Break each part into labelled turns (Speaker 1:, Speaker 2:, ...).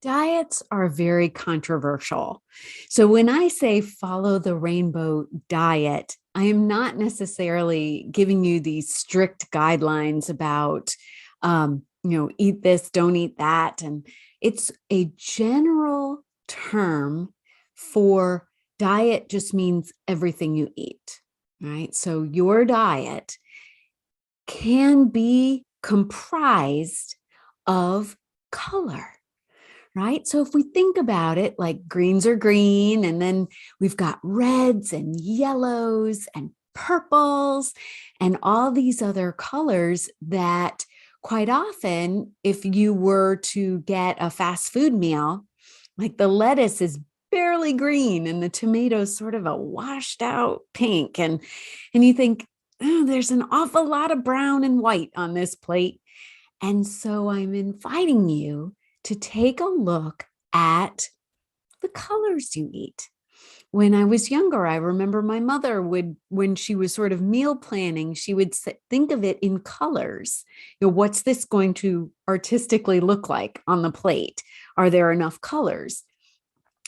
Speaker 1: Diets are very controversial. So when I say follow the rainbow diet, I am not necessarily giving you these strict guidelines about, eat this, don't eat that. And it's a general term for diet just means everything you eat, right? So your diet can be comprised of color, right? So if we think about it, like greens are green, and then we've got reds and yellows and purples and all these other colors that quite often, if you were to get a fast food meal, like the lettuce is barely green and the tomatoes sort of a washed out pink. And you think, oh, there's an awful lot of brown and white on this plate. And so I'm inviting you to take a look at the colors you eat. When I was younger, I remember my mother would, when she was sort of meal planning, she would think of it in colors. What's this going to artistically look like on the plate? Are there enough colors?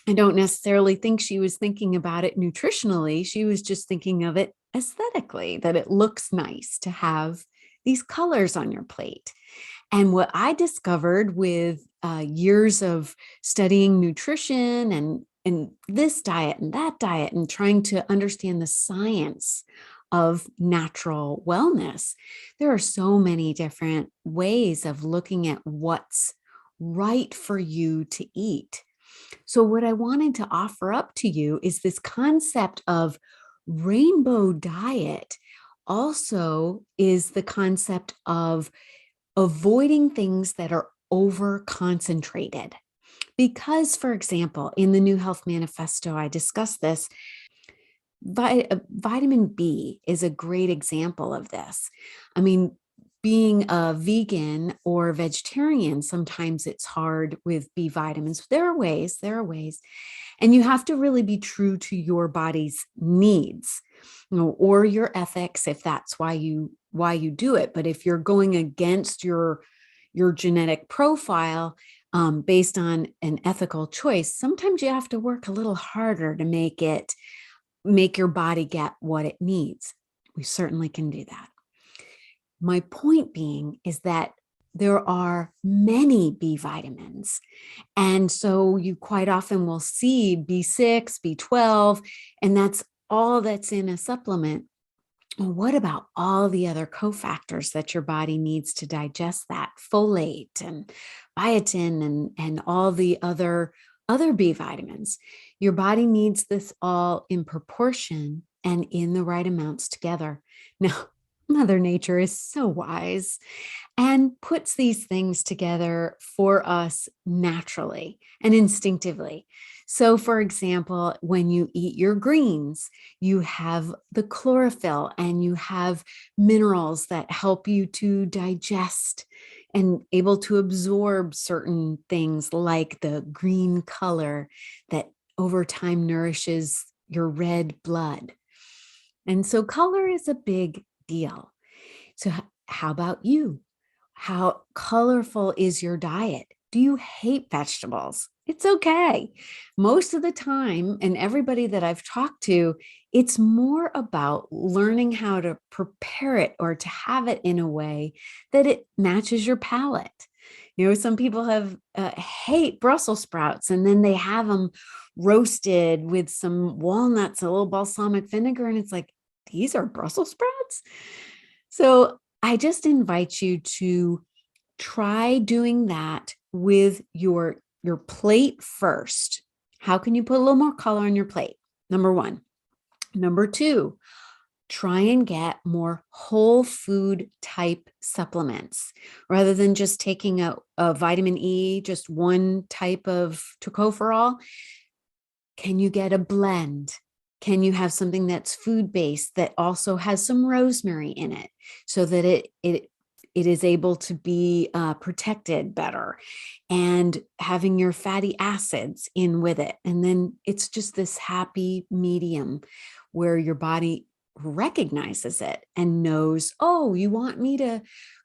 Speaker 1: I don't necessarily think she was thinking about it nutritionally. She was just thinking of it aesthetically, that it looks nice to have these colors on your plate. And what I discovered with years of studying nutrition and this diet and that diet and trying to understand the science of natural wellness, there are so many different ways of looking at what's right for you to eat. So, what I wanted to offer up to you is this concept of rainbow diet, also is the concept of avoiding things that are over concentrated. Because, for example, in the New Health Manifesto, I discussed this. Vitamin B is a great example of this. I mean, being a vegan or vegetarian, sometimes it's hard with B vitamins. There are ways. And you have to really be true to your body's needs, or your ethics, if that's why you do it. But if you're going against your genetic profile, based on an ethical choice, sometimes you have to work a little harder to make your body get what it needs. We certainly can do that. My point being is that there are many B vitamins. And so you quite often will see B6, B12, and that's all that's in a supplement. Well, what about all the other cofactors that your body needs to digest that? Folate and biotin and all the other B vitamins. Your body needs this all in proportion and in the right amounts together. Now, Mother Nature is so wise and puts these things together for us naturally and instinctively. So, for example, when you eat your greens, you have the chlorophyll and you have minerals that help you to digest and able to absorb certain things like the green color that over time nourishes your red blood. And so color is a big deal. So how about you? How colorful is your diet? Do you hate vegetables? It's okay. Most of the time, and everybody that I've talked to, it's more about learning how to prepare it or to have it in a way that it matches your palate. Some people have hate Brussels sprouts, and then they have them roasted with some walnuts, a little balsamic vinegar, and it's like, these are Brussels sprouts? So I just invite you to try doing that with your plate first. How can you put a little more color on your plate? Number one. Number two, try and get more whole food type supplements rather than just taking a vitamin E, just one type of tocopherol. Can you get a blend? Can you have something that's food-based that also has some rosemary in it so that it is able to be protected better, and having your fatty acids in with it? And then it's just this happy medium where your body recognizes it and knows, oh, you want me to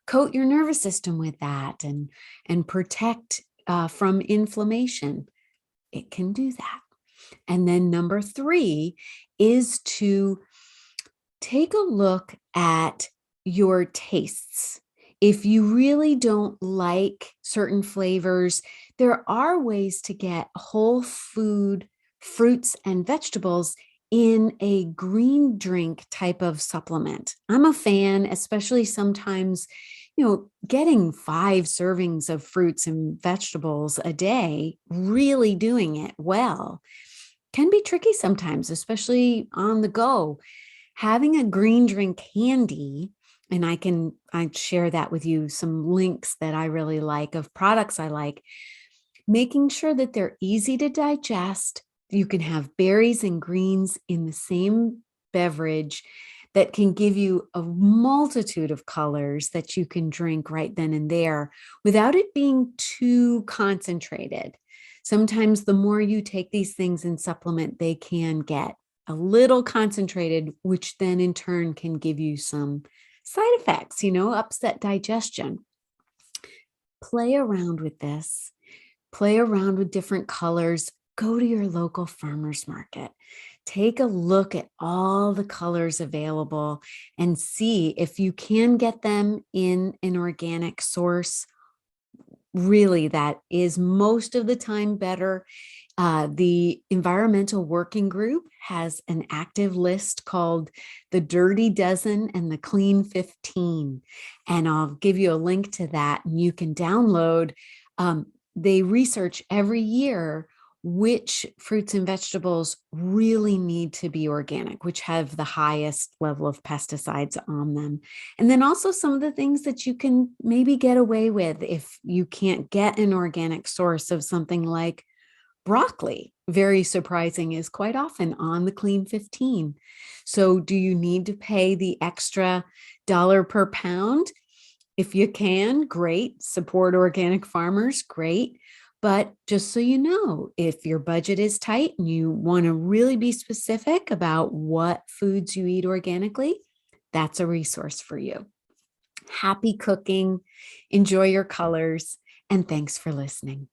Speaker 1: coat your nervous system with that and protect from inflammation. It can do that. And then number 3 is to take a look at your tastes. If you really don't like certain flavors, there are ways to get whole food fruits and vegetables in a green drink type of supplement. I'm a fan, especially sometimes, getting 5 servings of fruits and vegetables a day, really doing it well, can be tricky sometimes, especially on the go. Having a green drink handy, and I share that with you, some links that I really like of products I like, making sure that they're easy to digest. You can have berries and greens in the same beverage that can give you a multitude of colors that you can drink right then and there without it being too concentrated. Sometimes the more you take these things in supplement, they can get a little concentrated, which then in turn can give you some side effects, upset digestion. Play around with this. Play around with different colors. Go to your local farmer's market. Take a look at all the colors available and see if you can get them in an organic source. Really, that is most of the time better. The Environmental Working Group has an active list called the Dirty Dozen and the Clean 15. And I'll give you a link to that and you can download. They research every year which fruits and vegetables really need to be organic, which have the highest level of pesticides on them. And then also some of the things that you can maybe get away with if you can't get an organic source of something like broccoli. Very surprising, is quite often on the Clean 15. So do you need to pay the extra dollar per pound? If you can, great. Support organic farmers, great. But just so you know, if your budget is tight and you want to really be specific about what foods you eat organically, that's a resource for you. Happy cooking, enjoy your colors, and thanks for listening.